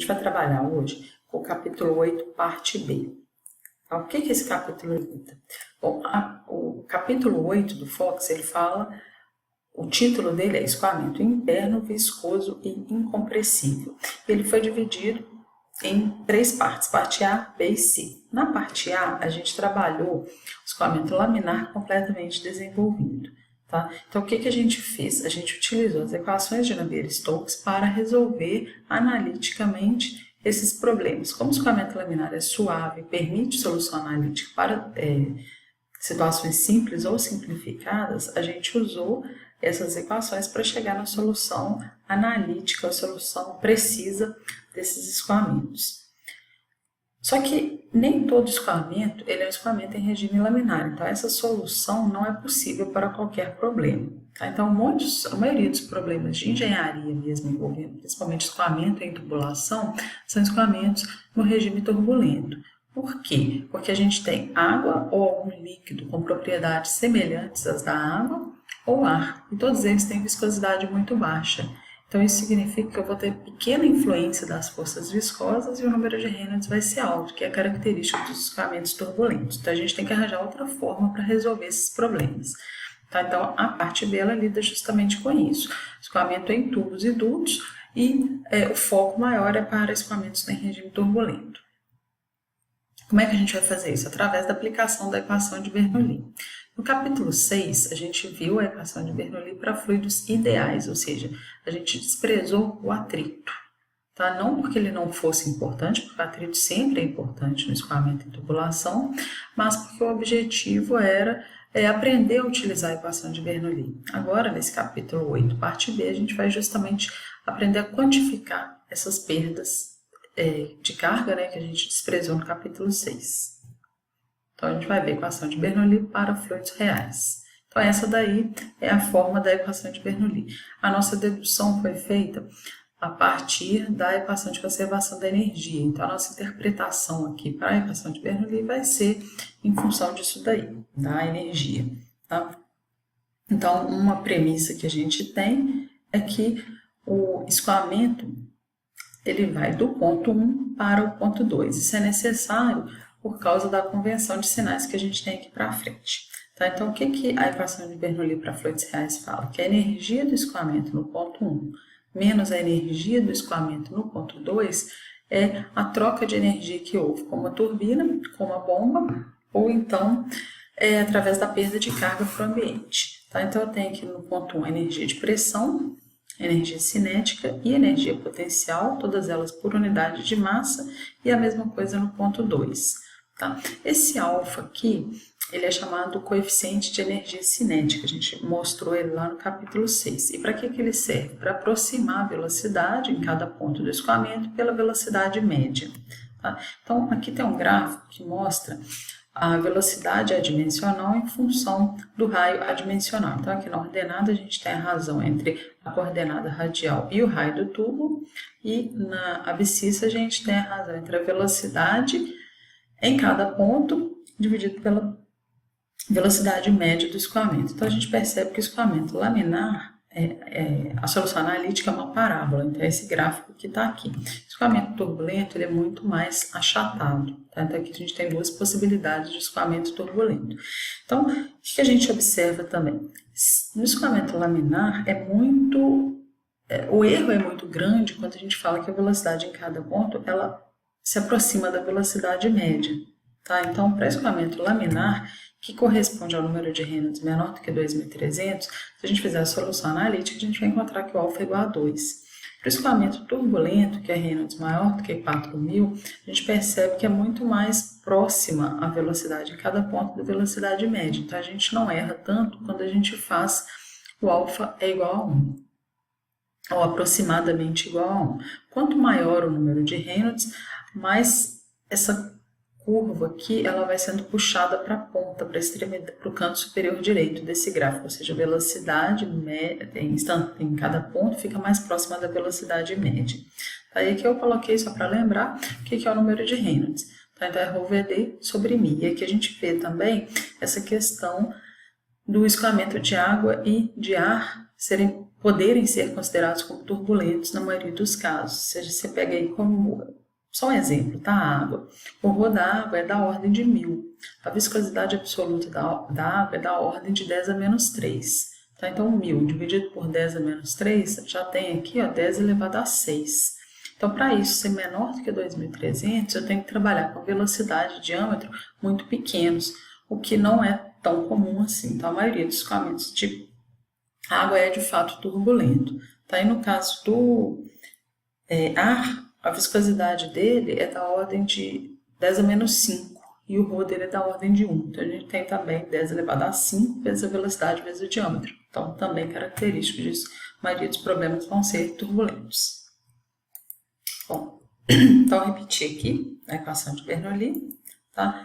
gente vai trabalhar hoje com o capítulo 8, parte B. Então, o que é esse capítulo 8? Bom, o capítulo 8 do Fox, ele fala, o título dele é Escoamento Interno, Viscoso e Incompressível. Ele foi dividido em 3 partes, parte A, B e C. Na parte A, a gente trabalhou o escoamento laminar completamente desenvolvido. Tá? Então, o que a gente fez? A gente utilizou as equações de Navier-Stokes para resolver analiticamente esses problemas. Como o escoamento laminar é suave, permite solução analítica para situações simples ou simplificadas, a gente usou essas equações para chegar na solução analítica, a solução precisa desses escoamentos. Só que nem todo escoamento ele é um escoamento em regime laminar, então essa solução não é possível para qualquer problema. Tá? Então, a maioria dos problemas de engenharia mesmo envolvendo principalmente escoamento em tubulação são escoamentos no regime turbulento. Por quê? Porque a gente tem água ou algum líquido com propriedades semelhantes às da água ou ar, e todos eles têm viscosidade muito baixa. Então, isso significa que eu vou ter pequena influência das forças viscosas e o número de Reynolds vai ser alto, que é característico dos escoamentos turbulentos. Então, a gente tem que arranjar outra forma para resolver esses problemas. Tá? Então, a parte B, ela lida justamente com isso. Escoamento em tubos e dutos e o foco maior é para escoamentos em regime turbulento. Como é que a gente vai fazer isso? Através da aplicação da equação de Bernoulli. No capítulo 6, a gente viu a equação de Bernoulli para fluidos ideais, ou seja, a gente desprezou o atrito. Tá? Não porque ele não fosse importante, porque o atrito sempre é importante no escoamento e tubulação, mas porque o objetivo era aprender a utilizar a equação de Bernoulli. Agora, nesse capítulo 8, parte B, a gente vai justamente aprender a quantificar essas perdas de carga, né, que a gente desprezou no capítulo 6. Então, a gente vai ver a equação de Bernoulli para fluidos reais. Então, essa daí é a forma da equação de Bernoulli. A nossa dedução foi feita a partir da equação de conservação da energia. Então, a nossa interpretação aqui para a equação de Bernoulli vai ser em função disso daí, da energia. Tá? Então, uma premissa que a gente tem é que o escoamento ele vai do ponto 1 para o ponto 2. Isso é necessário por causa da convenção de sinais que a gente tem aqui para frente. Tá? Então, o que a equação de Bernoulli para fluidos reais fala? Que a energia do escoamento no ponto 1 menos a energia do escoamento no ponto 2 é a troca de energia que houve com uma turbina, com uma bomba, ou então através da perda de carga para o ambiente. Tá? Então, eu tenho aqui no ponto 1 energia de pressão, energia cinética e energia potencial, todas elas por unidade de massa, e a mesma coisa no ponto 2. Tá? Esse alfa aqui, ele é chamado coeficiente de energia cinética, a gente mostrou ele lá no capítulo 6. E para que ele serve? Para aproximar a velocidade em cada ponto do escoamento pela velocidade média. Tá? Então, aqui tem um gráfico que mostra a velocidade adimensional em função do raio adimensional. Então, aqui na ordenada a gente tem a razão entre a coordenada radial e o raio do tubo, e na abscissa a gente tem a razão entre a velocidade em cada ponto dividido pela velocidade média do escoamento. Então, a gente percebe que o escoamento laminar, a solução analítica é uma parábola, então é esse gráfico que está aqui. O escoamento turbulento ele é muito mais achatado, tá? Então aqui a gente tem 2 possibilidades de escoamento turbulento. Então, o que a gente observa também? No escoamento laminar o erro é muito grande quando a gente fala que a velocidade em cada ponto ela se aproxima da velocidade média. Tá? Então, para escoamento laminar, que corresponde ao número de Reynolds menor do que 2.300, se a gente fizer a solução analítica, a gente vai encontrar que o alfa é igual a 2. Para o escoamento turbulento, que é Reynolds maior do que 4.000, a gente percebe que é muito mais próxima a velocidade em cada ponto da velocidade média. Então, a gente não erra tanto quando a gente faz o alfa é igual a 1, ou aproximadamente igual a 1. Quanto maior o número de Reynolds, mais essa curva aqui ela vai sendo puxada para a ponta, para o canto superior direito desse gráfico, ou seja, a velocidade média em cada ponto fica mais próxima da velocidade média. Tá? E aqui eu coloquei só para lembrar o que é o número de Reynolds. Tá? Então é ρVd sobre μ. E aqui a gente vê também essa questão do escoamento de água e de ar serem poderem ser considerados como turbulentos na maioria dos casos. Ou seja, você pega aí como, só um exemplo, tá? A água. O rho da água é da ordem de 1000. A viscosidade absoluta da água é da ordem de 10 a menos 3. Tá? Então, 1000 dividido por 10 a menos 3, já tem aqui, ó, 10 elevado a 6. Então, para isso ser menor do que 2.300, eu tenho que trabalhar com velocidade e diâmetro muito pequenos, o que não é tão comum assim. Então, a maioria dos escoamentos de água é de fato turbulento. Tá? E no caso do ar, a viscosidade dele é da ordem de 10 a menos 5 e o rho dele é da ordem de 1. Então, a gente tem também 10 elevado a 5 vezes a velocidade vezes o diâmetro. Então, também característico disso, a maioria dos problemas vão ser turbulentos. Bom, então repetir aqui a equação de Bernoulli, tá?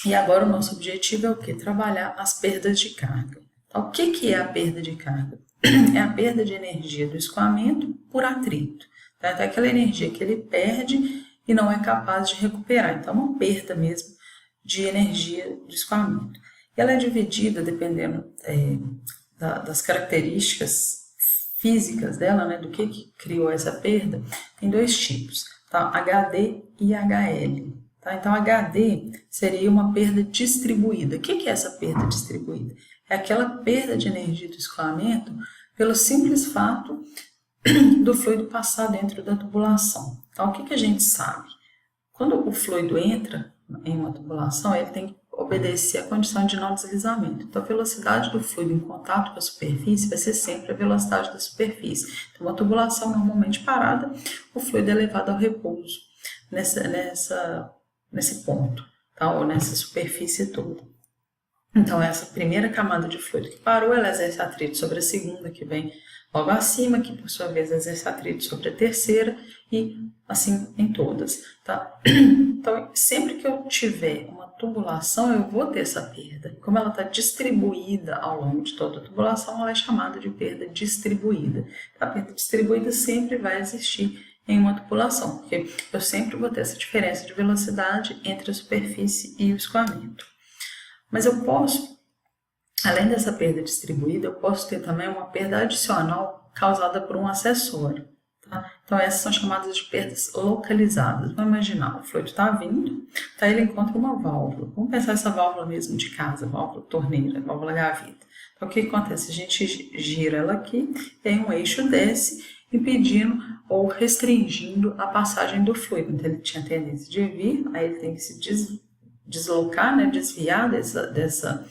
E agora o nosso objetivo é o quê? Trabalhar as perdas de carga. Então, o que é a perda de carga? É a perda de energia do escoamento por atrito. Tá? Então, é aquela energia que ele perde e não é capaz de recuperar. Então, é uma perda mesmo de energia do escoamento. E ela é dividida, dependendo das características físicas dela, né, do que criou essa perda, tem dois tipos, tá? HD e HL. Tá? Então, HD seria uma perda distribuída. O que é essa perda distribuída? É aquela perda de energia do escoamento pelo simples fato do fluido passar dentro da tubulação. Então, o que a gente sabe? Quando o fluido entra em uma tubulação, ele tem que obedecer à condição de não deslizamento. Então, a velocidade do fluido em contato com a superfície vai ser sempre a velocidade da superfície. Então, uma tubulação normalmente parada, o fluido é levado ao repouso nesse ponto, tá? Ou nessa superfície toda. Então, essa primeira camada de fluido que parou, ela exerce atrito sobre a segunda, que vem logo acima, que por sua vez exerce atrito sobre a terceira, e assim em todas, tá? Então, sempre que eu tiver uma tubulação, eu vou ter essa perda. Como ela está distribuída ao longo de toda a tubulação, ela é chamada de perda distribuída. A perda distribuída sempre vai existir em uma tubulação, porque eu sempre vou ter essa diferença de velocidade entre a superfície e o escoamento. Mas eu posso, além dessa perda distribuída, eu posso ter também uma perda adicional causada por um acessório. Tá? Então, essas são chamadas de perdas localizadas. Vamos imaginar, o fluido está vindo, tá? Ele encontra uma válvula. Vamos pensar essa válvula mesmo de casa, válvula torneira, válvula gaveta. Então, o que acontece? A gente gira ela aqui, e aí um eixo desce, impedindo ou restringindo a passagem do fluido. Então, ele tinha tendência de vir, aí ele tem que se deslocar, né, desviar dessa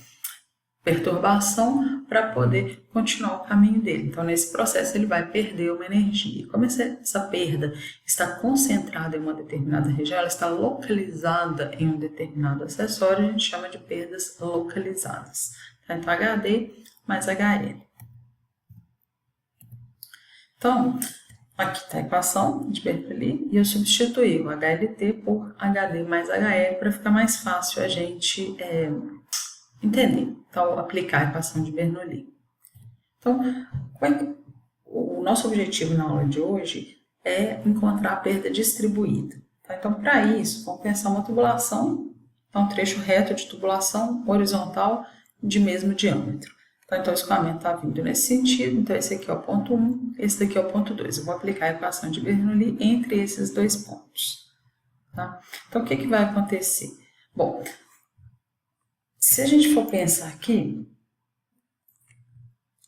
perturbação para poder continuar o caminho dele. Então, nesse processo, ele vai perder uma energia. Como essa perda está concentrada em uma determinada região, ela está localizada em um determinado acessório, a gente chama de perdas localizadas. Então, HD mais HL. Então, aqui está a equação de Bernoulli e eu substituí o HLT por HD mais HL para ficar mais fácil a gente entender. Então, aplicar a equação de Bernoulli. Então, o nosso objetivo na aula de hoje é encontrar a perda distribuída. Tá? Então, para isso, vamos pensar uma tubulação, um trecho reto de tubulação horizontal de mesmo diâmetro. Então, o escoamento está vindo nesse sentido. Então, esse aqui é o ponto 1, esse daqui é o ponto 2. Eu vou aplicar a equação de Bernoulli entre esses dois pontos. Tá? Então, o que vai acontecer? Bom, se a gente for pensar aqui,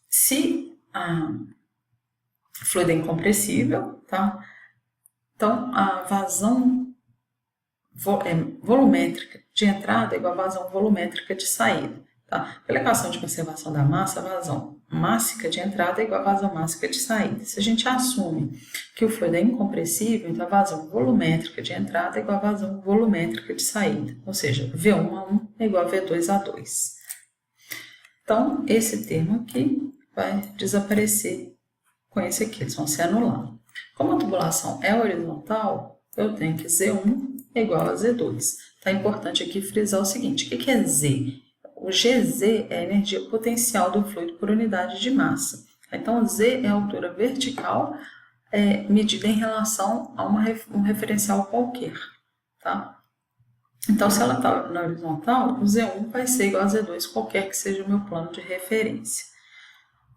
se a fluido é incompressível, tá? Então, a vazão volumétrica de entrada é igual a vazão volumétrica de saída. Tá? Pela equação de conservação da massa, a vazão mássica de entrada é igual a vazão mássica de saída. Se a gente assume que o fluido é incompressível, então a vazão volumétrica de entrada é igual a vazão volumétrica de saída. Ou seja, V1 a 1 é igual a V2 a 2. Então, esse termo aqui vai desaparecer com esse aqui, eles vão se anular. Como a tubulação é horizontal, eu tenho que Z1 é igual a Z2. Tá importante aqui frisar o seguinte, o que é Z? O GZ é a energia potencial do fluido por unidade de massa. Então, Z é a altura vertical medida em relação a um referencial qualquer. Tá? Então, se ela está na horizontal, o Z1 vai ser igual a Z2, qualquer que seja o meu plano de referência.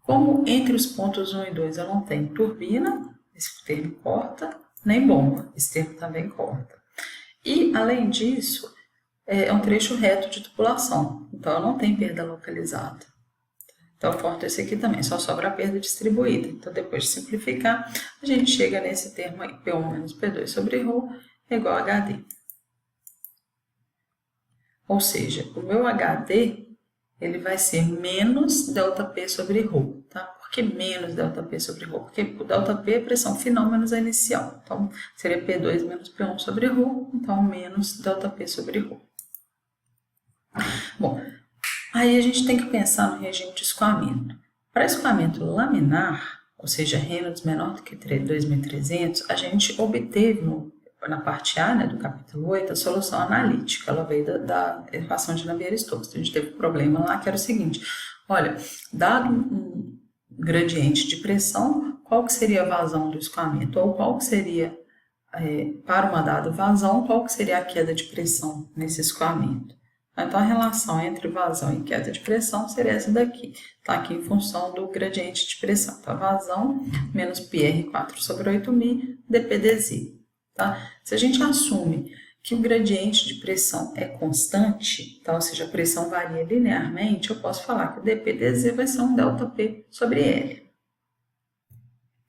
Como entre os pontos 1 e 2 eu não tenho turbina, esse termo corta, nem bomba, esse termo também corta. E, além disso, é um trecho reto de tubulação, então eu não tenho perda localizada. Então, eu corto esse aqui também, só sobra a perda distribuída. Então, depois de simplificar, a gente chega nesse termo aí, P1 menos P2 sobre ρ é igual a HD. Ou seja, o meu HD ele vai ser menos ΔP sobre ρ. Tá? Por que menos ΔP sobre ρ? Porque o ΔP é a pressão final menos a inicial. Então, seria P2 menos P1 sobre ρ, então menos ΔP sobre ρ. Bom, aí a gente tem que pensar no regime de escoamento. Para escoamento laminar, ou seja, Reynolds menor do que 2.300, a gente obteve na parte A, né, do capítulo 8, a solução analítica. Ela veio da equação de Navier-Stokes. A gente teve um problema lá que era o seguinte: olha, dado um gradiente de pressão, qual que seria a vazão do escoamento? Ou qual que seria, para uma dada vazão, qual que seria a queda de pressão nesse escoamento? Então, a relação entre vazão e queda de pressão seria essa daqui. Está aqui em função do gradiente de pressão. Então, a vazão menos πr4 sobre 8.000 dpdz. Tá? Se a gente assume que o gradiente de pressão é constante, tá? Ou seja, a pressão varia linearmente, eu posso falar que o dpdz vai ser um ΔP sobre L.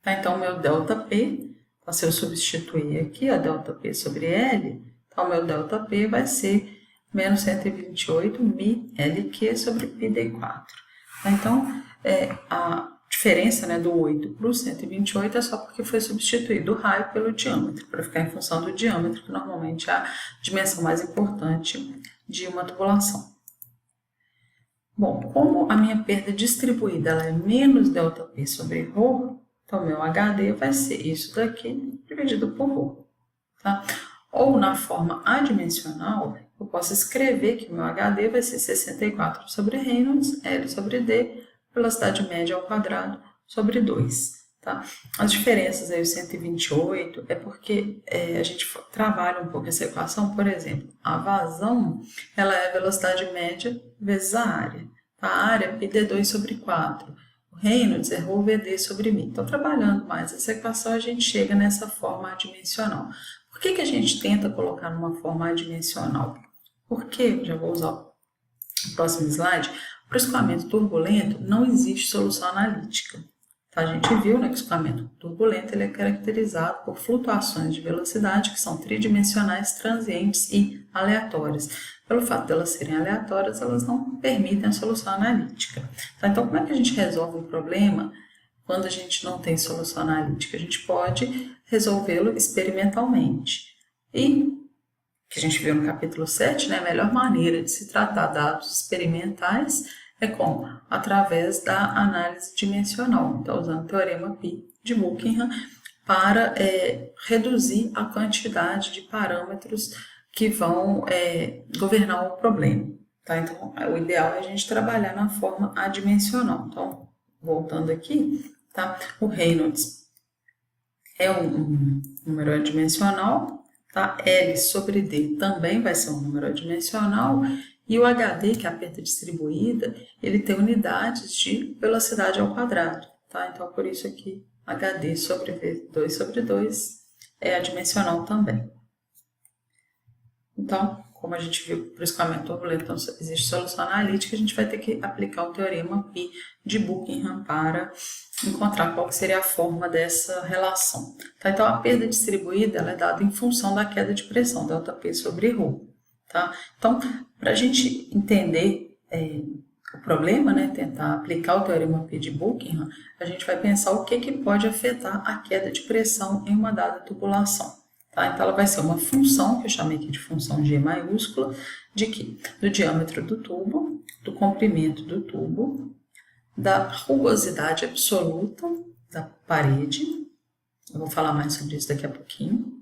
Tá? Então, o meu ΔP, então, se eu substituir aqui a ΔP sobre L, então o meu ΔP vai ser menos 128 μ LQ sobre πd4. Então, a diferença, né, do 8 para o 128 é só porque foi substituído o raio pelo diâmetro, para ficar em função do diâmetro, que normalmente é a dimensão mais importante de uma tubulação. Bom, como a minha perda distribuída ela é menos ΔP sobre ρ, então meu HD vai ser isso daqui dividido por ρ. Tá? Ou na forma adimensional, eu posso escrever que o meu HD vai ser 64 sobre Reynolds, L sobre D, velocidade média ao quadrado sobre 2. Tá? As diferenças aí, o 128, é porque a gente trabalha um pouco essa equação. Por exemplo, a vazão ela é a velocidade média vezes a área. A área é πd2 sobre 4. O Reynolds é ρVd sobre μ. Então, trabalhando mais essa equação, a gente chega nessa forma adimensional. Por que a gente tenta colocar numa forma adimensional? Porque, já vou usar o próximo slide, para o escoamento turbulento não existe solução analítica. Tá? A gente viu, né, que o escoamento turbulento ele é caracterizado por flutuações de velocidade que são tridimensionais, transientes e aleatórias. Pelo fato de elas serem aleatórias, elas não permitem a solução analítica. Tá? Então, como é que a gente resolve o problema quando a gente não tem solução analítica? A gente pode resolvê-lo experimentalmente. E que a gente viu no capítulo 7, né, a melhor maneira de se tratar dados experimentais é como? Através da análise dimensional. Então, usando o teorema Pi de Buckingham para reduzir a quantidade de parâmetros que vão governar o problema. Tá? Então, o ideal é a gente trabalhar na forma adimensional. Então, voltando aqui, tá? O Reynolds é um número adimensional. Tá? L sobre D também vai ser um número adimensional e o HD, que é a perda distribuída, ele tem unidades de velocidade ao quadrado. Tá? Então, por isso aqui, HD sobre V2 sobre 2 é adimensional também. Então, como a gente viu para o escoamento turbulento, então, existe solução analítica, a gente vai ter que aplicar o teorema Pi de Buckingham para encontrar qual seria a forma dessa relação. Tá? Então, a perda distribuída ela é dada em função da queda de pressão, ΔP sobre ρ. Tá? Então, para a gente entender o problema, né, tentar aplicar o teorema Pi de Buckingham, a gente vai pensar o que pode afetar a queda de pressão em uma dada tubulação. Tá? Então, ela vai ser uma função, que eu chamei aqui de função G maiúscula, de quê? Do diâmetro do tubo, do comprimento do tubo, da rugosidade absoluta da parede, eu vou falar mais sobre isso daqui a pouquinho,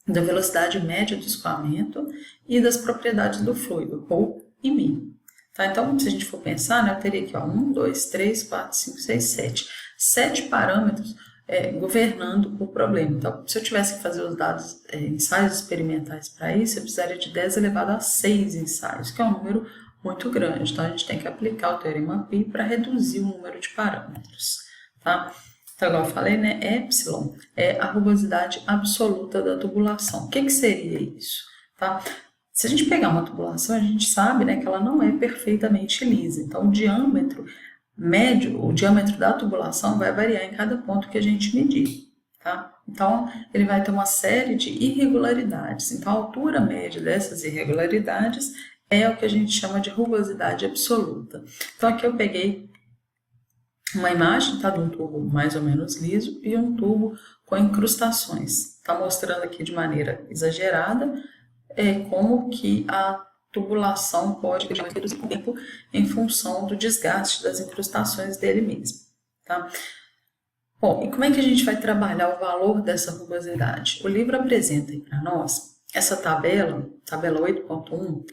da velocidade média do escoamento e das propriedades do fluido, ρ e μ. Tá? Então, se a gente for pensar, né, eu teria aqui 1, 2, 3, 4, 5, 6, 7. 7 parâmetros governando o problema. Então, se eu tivesse que fazer os ensaios experimentais para isso, eu precisaria de 10 elevado a 6 ensaios, que é um número muito grande. Então, a gente tem que aplicar o Teorema Pi para reduzir o número de parâmetros, tá? Então, igual eu falei, né, epsilon é a rugosidade absoluta da tubulação. O que seria isso? Tá? Se a gente pegar uma tubulação, a gente sabe, né, que ela não é perfeitamente lisa. Então, o diâmetro médio, o diâmetro da tubulação vai variar em cada ponto que a gente medir. Tá? Então, ele vai ter uma série de irregularidades. Então, a altura média dessas irregularidades é o que a gente chama de rugosidade absoluta. Então, aqui eu peguei uma imagem, tá, de um tubo mais ou menos liso e um tubo com incrustações. Está mostrando aqui de maneira exagerada como que a tubulação pode reduzir o tempo em função do desgaste das incrustações dele mesmo. Tá? Bom, e como é que a gente vai trabalhar o valor dessa rugosidade? O livro apresenta para nós essa tabela 8.1,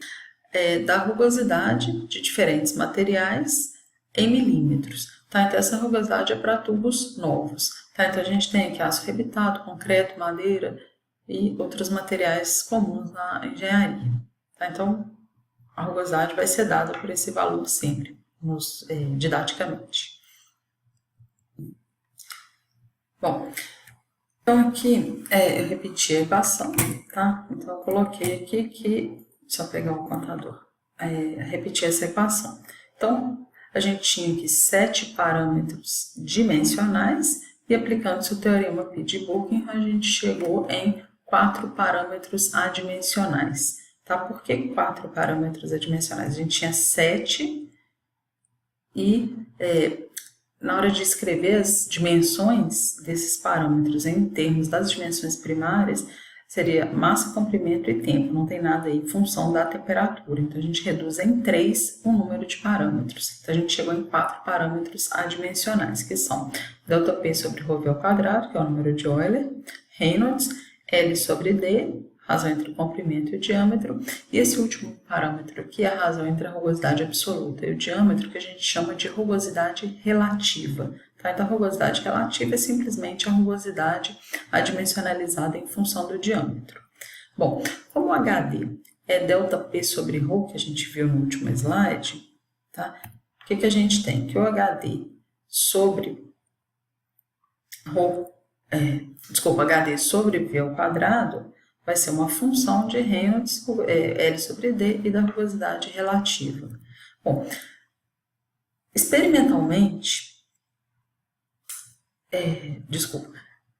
da rugosidade de diferentes materiais em milímetros. Tá? Então, essa rugosidade é para tubos novos. Tá? Então, a gente tem aqui aço rebitado, concreto, madeira e outros materiais comuns na engenharia. Tá? Então, a rugosidade vai ser dada por esse valor sempre, didaticamente. Bom, então aqui eu repeti a equação, tá? Então, eu coloquei aqui que, deixa eu pegar o contador, repetir essa equação. Então, a gente tinha aqui 7 parâmetros dimensionais e aplicando-se o Teorema Pi de Buckingham, a gente chegou em 4 parâmetros adimensionais. Tá? Por que 4 parâmetros adimensionais? A gente tinha 7 e na hora de escrever as dimensões desses parâmetros em termos das dimensões primárias, seria massa, comprimento e tempo. Não tem nada aí em função da temperatura. Então, a gente reduz em 3 o número de parâmetros. Então, a gente chegou em 4 parâmetros adimensionais, que são ΔP sobre ρ ao quadrado, que é o número de Euler, Reynolds, L sobre D, razão entre o comprimento e o diâmetro, e esse último parâmetro aqui é a razão entre a rugosidade absoluta e o diâmetro, que a gente chama de rugosidade relativa. Tá? Então, a rugosidade relativa é simplesmente a rugosidade adimensionalizada em função do diâmetro. Bom, como o HD é ΔP sobre ρ, que a gente viu no último slide, tá? O que a gente tem? Que o HD sobre HD sobre V ao quadrado vai ser uma função de Reynolds, L sobre D e da rugosidade relativa. Bom, experimentalmente,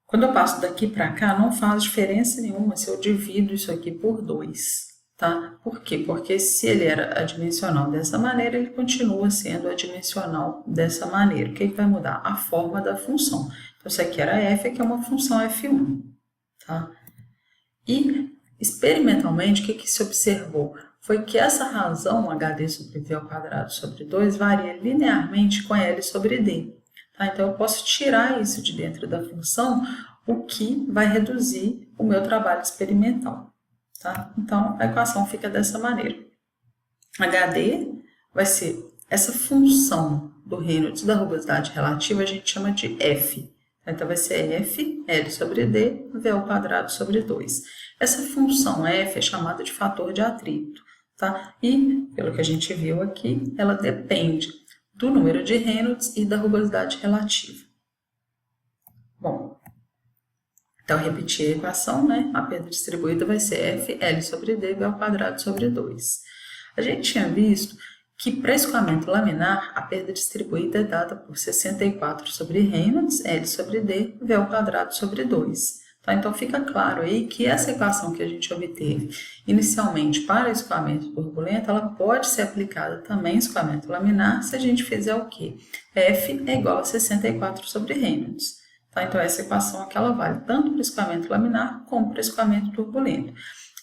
quando eu passo daqui para cá, não faz diferença nenhuma se eu divido isso aqui por 2, tá? Por quê? Porque se ele era adimensional dessa maneira, ele continua sendo adimensional dessa maneira. O que vai mudar? A forma da função. Então, isso aqui era f, aqui é uma função f1, tá? E, experimentalmente, o que se observou? Foi que essa razão, HD sobre V ao quadrado sobre 2, varia linearmente com L sobre D. Tá? Então, eu posso tirar isso de dentro da função, o que vai reduzir o meu trabalho experimental. Tá? Então, a equação fica dessa maneira. HD vai ser essa função do Reynolds da rugosidade relativa, a gente chama de F. Então, vai ser f, L sobre D, V ao quadrado sobre 2. Essa função f é chamada de fator de atrito, tá? E, pelo que a gente viu aqui, ela depende do número de Reynolds e da rugosidade relativa. Bom, então, repetir a equação, né? A perda distribuída vai ser f, L sobre D, V ao quadrado sobre 2. A gente tinha visto que para escoamento laminar, a perda distribuída é dada por 64 sobre Reynolds, L sobre D, V ao quadrado sobre 2. Tá? Então, fica claro aí que essa equação que a gente obteve inicialmente para escoamento turbulento, ela pode ser aplicada também em escoamento laminar se a gente fizer o quê? F é igual a 64 sobre Reynolds. Tá? Então, essa equação aqui ela vale tanto para escoamento laminar como para escoamento turbulento.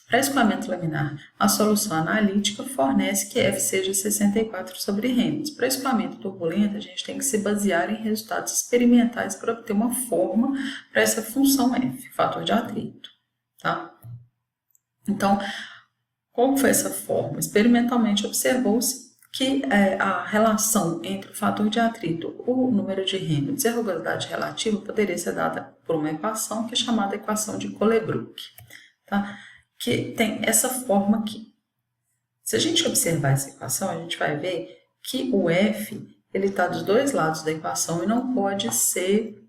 Para escoamento laminar, a solução analítica fornece que F seja 64 sobre Reynolds. Para escoamento turbulento, a gente tem que se basear em resultados experimentais para obter uma forma para essa função F, fator de atrito. Tá? Então, qual foi essa forma? Experimentalmente observou-se que a relação entre o fator de atrito, o número de Reynolds e a rugosidade relativa poderia ser dada por uma equação que é chamada equação de Colebrook. Tá? Que tem essa forma aqui. Se a gente observar essa equação, a gente vai ver que o f ele está dos dois lados da equação e não pode ser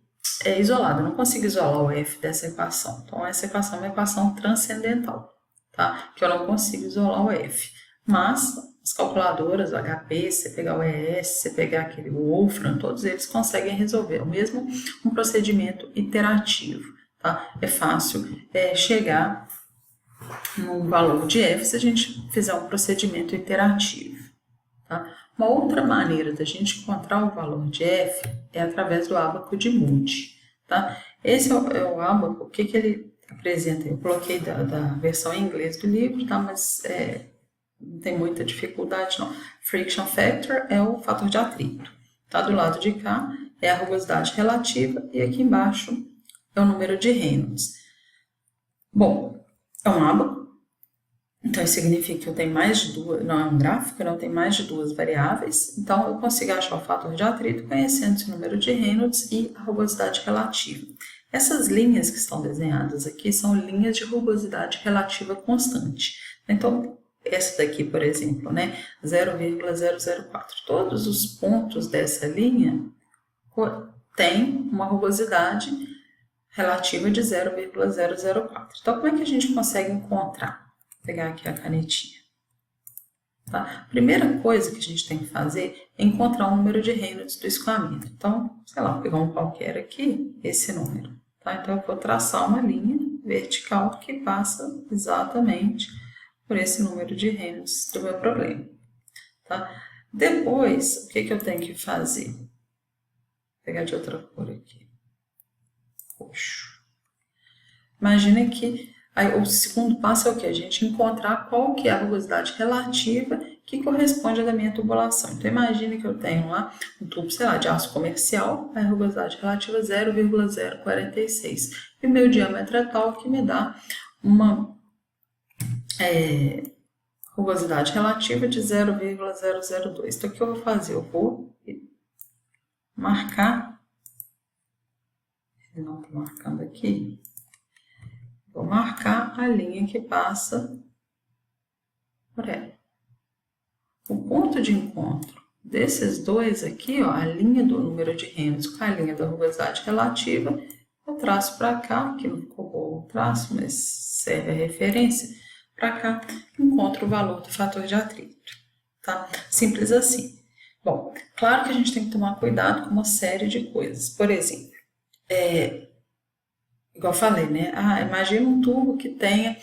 isolado. Eu não consigo isolar o f dessa equação. Então, essa equação é uma equação transcendental, tá? Que eu não consigo isolar o f. Mas as calculadoras, o HP, se você pegar o ES, se você pegar aquele Wolfram, todos eles conseguem resolver. O mesmo um procedimento iterativo, tá? É fácil chegar num valor de f se a gente fizer um procedimento iterativo, tá? Uma outra maneira da gente encontrar o valor de f é através do ábaco de Moody, tá? Esse é o ábaco, o que ele apresenta? Eu coloquei da versão em inglês do livro, tá? Mas não tem muita dificuldade, não. Friction factor é o fator de atrito, tá? Do lado de cá é a rugosidade relativa e aqui embaixo é o número de Reynolds. Bom, é um ábaco. Então, isso significa que eu tenho mais de duas, não é um gráfico, não tem mais de duas variáveis. Então, eu consigo achar o fator de atrito conhecendo esse número de Reynolds e a rugosidade relativa. Essas linhas que estão desenhadas aqui são linhas de rugosidade relativa constante. Então, essa daqui, por exemplo, né, 0,004. Todos os pontos dessa linha têm uma rugosidade relativa de 0,004. Então, como é que a gente consegue encontrar? Vou pegar aqui a canetinha. Tá? Primeira coisa que a gente tem que fazer é encontrar o número de Reynolds do escoamento. Então, sei lá, vou pegar um qualquer aqui, esse número. Tá? Então, eu vou traçar uma linha vertical que passa exatamente por esse número de Reynolds do meu problema. Tá? Depois, o que eu tenho que fazer? Vou pegar de outra cor aqui. Roxo. Imagina que aí, o segundo passo é o que? A gente encontrar qual que é a rugosidade relativa que corresponde à minha tubulação. Então, imagine que eu tenho lá um tubo, sei lá, de aço comercial, a rugosidade relativa é 0,046. E o meu diâmetro é tal que me dá uma rugosidade relativa de 0,002. Então, o que eu vou fazer? Eu vou marcar, não estou marcando aqui, vou marcar a linha que passa por ela. O ponto de encontro desses dois aqui, ó, a linha do número de Reynolds com a linha da rugosidade relativa, eu traço para cá, que não ficou bom o traço, mas serve a referência. Para cá, encontro o valor do fator de atrito, tá? Simples assim. Bom, claro que a gente tem que tomar cuidado com uma série de coisas. Por exemplo, igual eu falei, né? Imagina um tubo que tenha,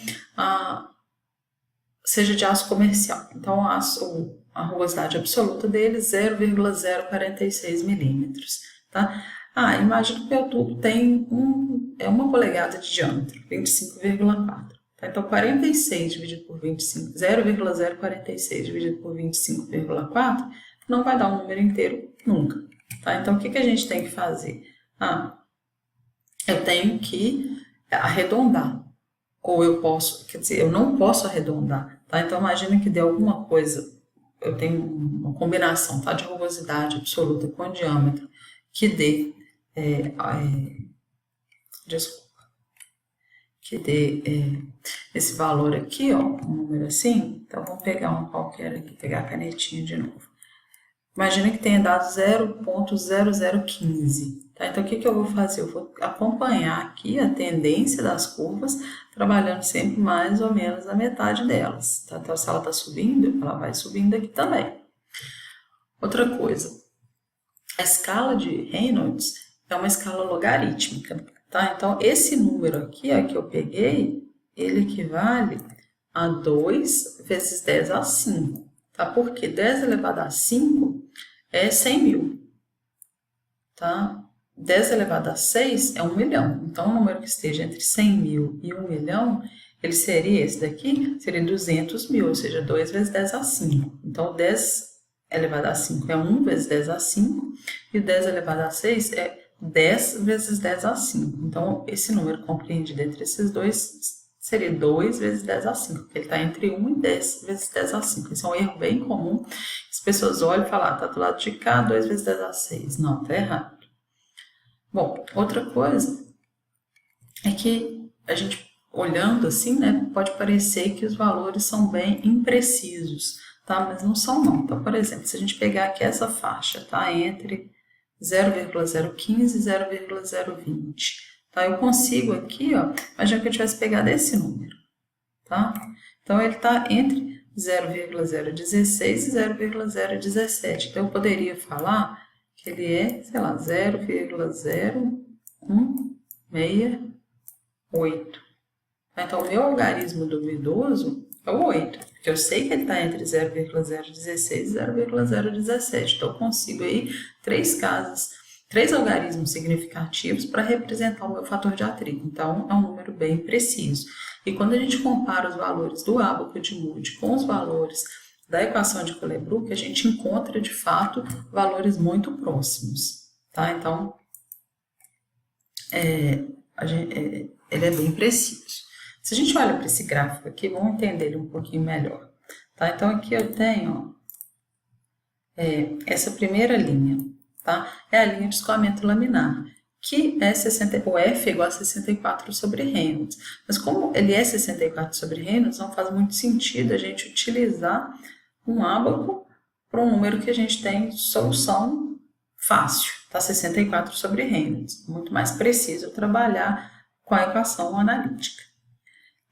seja de aço comercial. Então, a rugosidade absoluta dele é 0,046 milímetros, tá? Imagina que o meu tubo tem 1 polegada de diâmetro, 25,4. Tá? Então, 46 dividido por 25, 0,046 dividido por 25,4 não vai dar um número inteiro nunca. Tá? Então, o que a gente tem que fazer? Eu tenho que arredondar. Ou eu posso, quer dizer, eu não posso arredondar. Tá? Então, imagina que dê alguma coisa, eu tenho uma combinação, tá, de rugosidade absoluta com diâmetro, que dê, que dê esse valor aqui, ó, um número assim. Então, vamos pegar um qualquer aqui, pegar a canetinha de novo. Imagina que tenha dado 0,0015. Tá? Então, o que eu vou fazer? Eu vou acompanhar aqui a tendência das curvas, trabalhando sempre mais ou menos a metade delas. Tá? Então, se ela está subindo, ela vai subindo aqui também. Outra coisa, a escala de Reynolds é uma escala logarítmica. Tá? Então, esse número aqui ó, que eu peguei, ele equivale a 2 vezes 10 a 5. Tá? Porque 10 elevado a 5 é 100 mil. Tá? 10 elevado a 6 é 1 milhão. Então, um número que esteja entre 100 mil e 1 milhão, ele seria esse daqui, seria 200 mil, ou seja, 2 vezes 10 a 5. Então, 10 elevado a 5 é 1 vezes 10 a 5, e o 10 elevado a 6 é 10 vezes 10 a 5. Então, esse número compreendido entre esses dois seria 2 vezes 10 a 5, porque ele está entre 1 e 10 vezes 10 a 5. Esse é um erro bem comum. As pessoas olham e falam, está do lado de cá, 2 vezes 10 a 6. Não, está errado. Bom, outra coisa é que a gente olhando assim, né, pode parecer que os valores são bem imprecisos, tá? Mas não são não. Então, por exemplo, se a gente pegar aqui essa faixa, tá? Entre 0,015 e 0,020, tá? Eu consigo aqui, ó, imagina que eu tivesse pegado esse número, tá? Então, ele está entre 0,016 e 0,017. Então, eu poderia falar que ele é, sei lá, 0,0168. Então, o meu algarismo duvidoso é o 8, porque eu sei que ele está entre 0,016 e 0,017. Então, eu consigo aí três algarismos significativos para representar o meu fator de atrito. Então, é um número bem preciso. E quando a gente compara os valores do ábaco de Moody com os valores da equação de Colebrook, a gente encontra, de fato, valores muito próximos. Tá? Então, ele é bem preciso. Se a gente olha para esse gráfico aqui, vamos entender ele um pouquinho melhor. Tá? Então, aqui eu tenho essa primeira linha, tá? É a linha de escoamento laminar, que é o F é igual a 64 sobre Reynolds. Mas como ele é 64 sobre Reynolds, não faz muito sentido a gente utilizar um ábaco para um número que a gente tem solução fácil, tá? 64 sobre Reynolds. Muito mais preciso trabalhar com a equação analítica.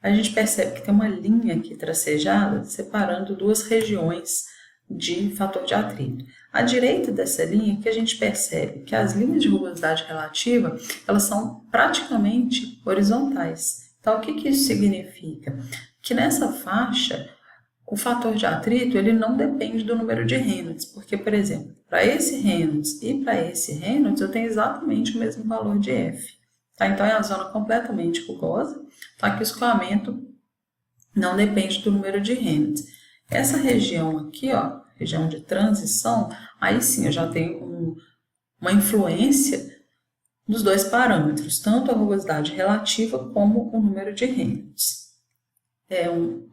A gente percebe que tem uma linha aqui tracejada separando duas regiões de fator de atrito. À direita dessa linha que a gente percebe que as linhas de rugosidade relativa, elas são praticamente horizontais. Então, o que isso significa? Que nessa faixa, o fator de atrito ele não depende do número de Reynolds, porque, por exemplo, para esse Reynolds e para esse Reynolds, eu tenho exatamente o mesmo valor de F. Tá? Então, é a zona completamente rugosa, tá? Que o escoamento não depende do número de Reynolds. Essa região aqui, ó, região de transição, aí sim eu já tenho uma influência dos dois parâmetros, tanto a rugosidade relativa como o número de Reynolds.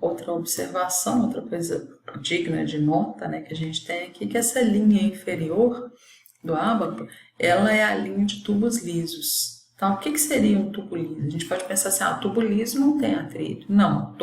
Outra observação, outra coisa digna de nota, né, que a gente tem aqui, que essa linha inferior do ábaco, ela é a linha de tubos lisos. Então, o que seria um tubo liso? A gente pode pensar assim, o tubo liso não tem atrito. Não,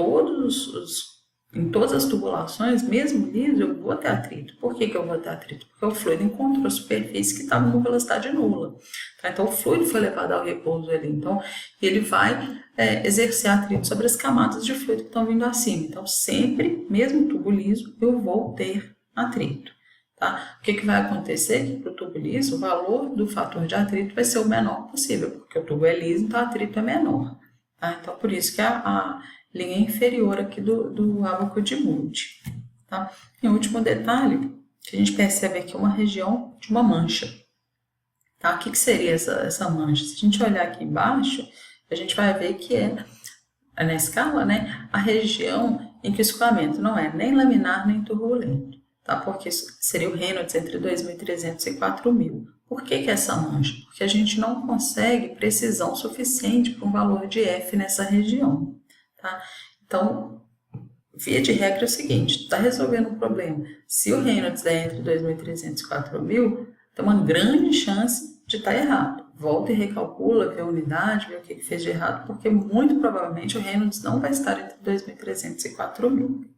em todas as tubulações, mesmo liso, eu vou ter atrito. Por que eu vou ter atrito? Porque o fluido encontrou a superfície que estava com velocidade nula. Tá? Então, o fluido foi levado ao repouso ali. Então, ele vai exercer atrito sobre as camadas de fluido que estão vindo acima. Então, sempre, mesmo tubo liso, eu vou ter atrito. Tá? O que vai acontecer? Que para o tubo liso, o valor do fator de atrito vai ser o menor possível, porque o tubo é liso, então o atrito é menor. Tá? Então, por isso que a linha inferior aqui do ábaco de Moody. Tá? E o último detalhe, que a gente percebe aqui uma região de uma mancha. Tá? O que seria essa mancha? Se a gente olhar aqui embaixo, a gente vai ver que é na escala, né, a região em que o escoamento não é nem laminar nem turbulento. Tá? Porque seria o Reynolds entre 2.300 e 4.000. Por que essa mancha? Porque a gente não consegue precisão suficiente para um valor de F nessa região. Tá? Então, via de regra é o seguinte, está resolvendo um problema. Se o Reynolds é entre 2.300 e 4.000, tem uma grande chance de estar errado. Volta e recalcula, vê a unidade, vê o que fez de errado, porque muito provavelmente o Reynolds não vai estar entre 2.300 e 4.000.